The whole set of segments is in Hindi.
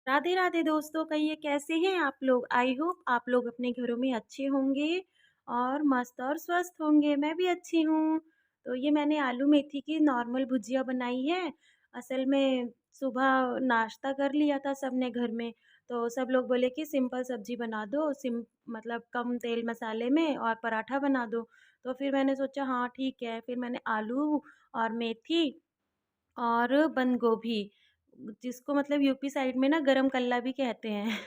राधे राधे दोस्तों, कहिए कैसे हैं आप लोग। आई होप आप लोग अपने घरों में अच्छे होंगे और मस्त और स्वस्थ होंगे। मैं भी अच्छी हूँ। तो ये मैंने आलू मेथी की नॉर्मल भुजिया बनाई है। असल में सुबह नाश्ता कर लिया था सबने घर में। तो सब लोग बोले कि सिंपल सब्जी बना दो, मतलब कम तेल मसाले में, और पराठा बना दो। तो फिर मैंने सोचा हाँ ठीक है। फिर मैंने आलू और मेथी और बंद गोभी, जिसको मतलब यूपी साइड में ना गरम कल्ला भी कहते हैं।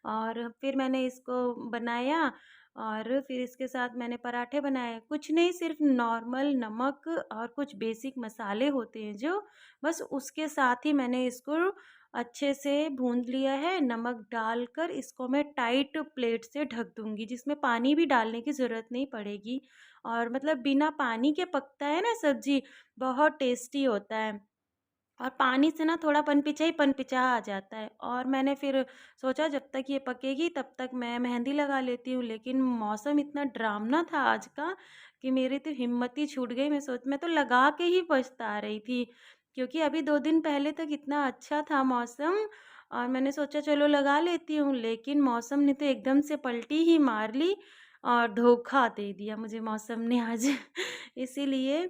और फिर मैंने इसको बनाया और फिर इसके साथ मैंने पराठे बनाए। कुछ नहीं, सिर्फ नॉर्मल नमक और कुछ बेसिक मसाले होते हैं जो, बस उसके साथ ही मैंने इसको अच्छे से भून लिया है। नमक डालकर इसको मैं टाइट प्लेट से ढक दूँगी, जिसमें पानी भी डालने की ज़रूरत नहीं पड़ेगी। और मतलब बिना पानी के पकता है ना सब्ज़ी, बहुत टेस्टी होता है। और पानी से ना थोड़ा पनपिचा ही पनपिचा आ जाता है। और मैंने फिर सोचा जब तक ये पकेगी तब तक मैं मेहंदी लगा लेती हूँ। लेकिन मौसम इतना डरावना था आज का कि मेरी तो हिम्मत ही छूट गई। मैं तो लगा के ही पछता रही थी, क्योंकि अभी 2 दिन पहले तक इतना अच्छा था मौसम। और मैंने सोचा चलो लगा लेती हूँ, लेकिन मौसम ने तो एकदम से पलटी ही मार ली और धोखा दे दिया मुझे मौसम ने आज। इसीलिए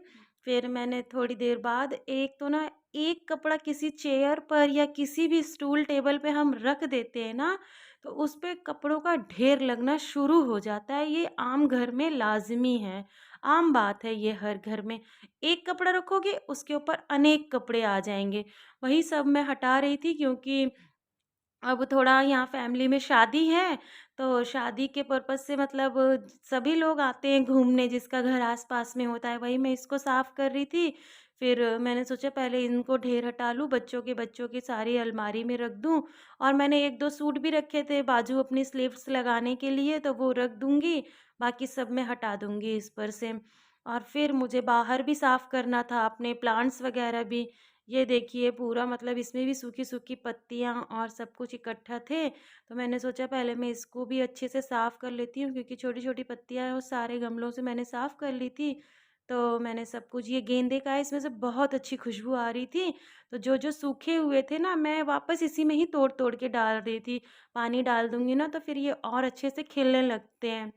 फिर मैंने थोड़ी देर बाद एक तो ना, एक कपड़ा किसी चेयर पर या किसी भी स्टूल टेबल पे हम रख देते हैं ना, तो उस पे कपड़ों का ढेर लगना शुरू हो जाता है। ये आम घर में लाज़मी है, आम बात है ये हर घर में। एक कपड़ा रखोगे उसके ऊपर अनेक कपड़े आ जाएँगे। वही सब मैं हटा रही थी, क्योंकि अब थोड़ा यहाँ फैमिली में शादी है, तो शादी के पर्पज़ से मतलब सभी लोग आते हैं घूमने, जिसका घर आस-पास में होता है, वही मैं इसको साफ़ कर रही थी। फिर मैंने सोचा पहले इनको ढेर हटा लूँ, बच्चों की सारी अलमारी में रख दूँ। और मैंने 1-2 सूट भी रखे थे बाजू अपनी स्लीव्स लगाने के लिए, तो वो रख दूँगी, बाकी सब मैं हटा दूँगी इस पर से। और फिर मुझे बाहर भी साफ़ करना था, अपने प्लांट्स वगैरह भी। ये देखिए पूरा मतलब इसमें भी सूखी-सूखी पत्तियाँ और सब कुछ इकट्ठा थे, तो मैंने सोचा पहले मैं इसको भी अच्छे से साफ़ कर लेती हूँ, क्योंकि छोटी-छोटी पत्तियाँ हैं, वो सारे गमलों से मैंने साफ़ कर ली थी। तो मैंने सब कुछ, ये गेंदे का है, इसमें से बहुत अच्छी खुशबू आ रही थी, तो जो-जो सूखे हुए थे ना, मैं वापस इसी में ही तोड़-तोड़ के डाल रही थी। पानी डाल दूँगी ना, तो फिर ये और अच्छे से खिलने लगते हैं।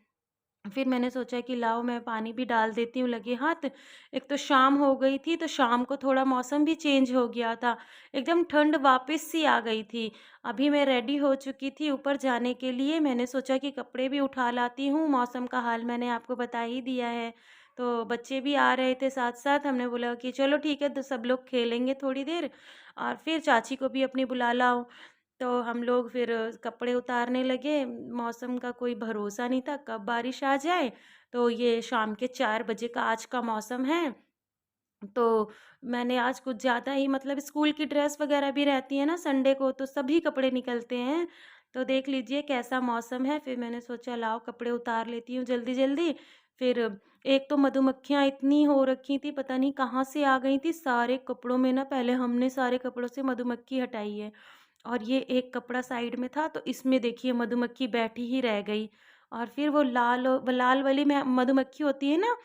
फिर मैंने सोचा कि लाओ मैं पानी भी डाल देती हूँ लगे हाथ। एक तो शाम हो गई थी, तो शाम को थोड़ा मौसम भी चेंज हो गया था। एकदम ठंड वापस सी आ गई थी। अभी मैं रेडी हो चुकी थी ऊपर जाने के लिए। मैंने सोचा कि कपड़े भी उठा लाती हूँ, मौसम का हाल मैंने आपको बता ही दिया है। तो बच्चे भी आ रहे थे साथ-साथ, हमने बोला कि चलो ठीक है, तो सब लोग खेलेंगे थोड़ी देर और फिर चाची को भी अपनी बुला लाओ। तो हम लोग फिर कपड़े उतारने लगे। मौसम का कोई भरोसा नहीं था, कब बारिश आ जाए। तो ये शाम के 4 बजे का आज का मौसम है। तो मैंने आज कुछ ज़्यादा ही, मतलब स्कूल की ड्रेस वगैरह भी रहती है ना संडे को, तो सभी कपड़े निकलते हैं। तो देख लीजिए कैसा मौसम है। फिर मैंने सोचा लाओ कपड़े उतार लेती हूँ जल्दी-जल्दी। फिर एक तो मधुमक्खियाँ इतनी हो रखी थी, पता नहीं कहाँ से आ गई थी सारे कपड़ों में ना। पहले हमने सारे कपड़ों से मधुमक्खी हटाई है, और ये एक कपड़ा साइड में था, तो इसमें देखिए मधुमक्खी बैठी ही रह गई। और फिर वो लाल वाली में मधुमक्खी होती है ना,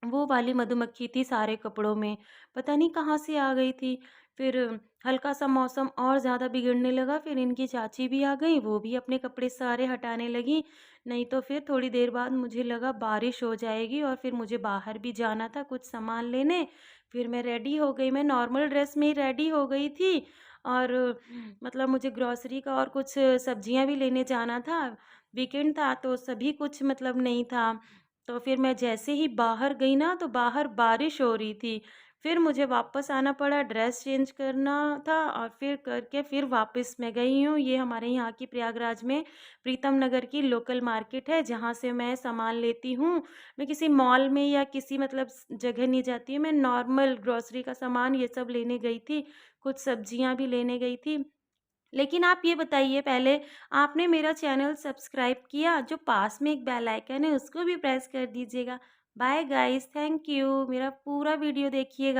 वो वाली मधुमक्खी थी सारे कपड़ों में, पता नहीं कहाँ से आ गई थी। फिर हल्का-सा मौसम और ज़्यादा बिगड़ने लगा, फिर इनकी चाची भी आ गईं, वो भी अपने कपड़े सारे हटाने लगीं। नहीं तो फिर थोड़ी देर बाद मुझे लगा बारिश हो जाएगी, और फिर मुझे बाहर भी जाना था कुछ सामान लेने। फिर मैं रेडी हो गई, मैं नॉर्मल ड्रेस में ही रेडी हो गई थी। और मतलब मुझे ग्रोसरी का और कुछ सब्जियाँ भी लेने जाना था। वीकेंड था तो सभी कुछ मतलब नहीं था। तो फिर मैं जैसे ही बाहर गई ना, तो बाहर बारिश हो रही थी। फिर मुझे वापस आना पड़ा, ड्रेस चेंज करना था, और फिर करके फिर वापस मैं गई हूँ। ये हमारे यहाँ की प्रयागराज में प्रीतम नगर की लोकल मार्केट है, जहाँ से मैं सामान लेती हूँ। मैं किसी मॉल में या किसी मतलब जगह नहीं जाती हूँ, मैं नॉर्मल ग्रोसरी का सामान ये सब लेने गई थी, कुछ सब्जियाँ भी लेने गई थी। लेकिन आप ये बताइए पहले, आपने मेरा चैनल सब्सक्राइब किया? जो पास में एक बेल आइकन है उसको भी प्रेस कर दीजिएगा। Bye guys, thank you. मेरा पूरा वीडियो देखिएगा।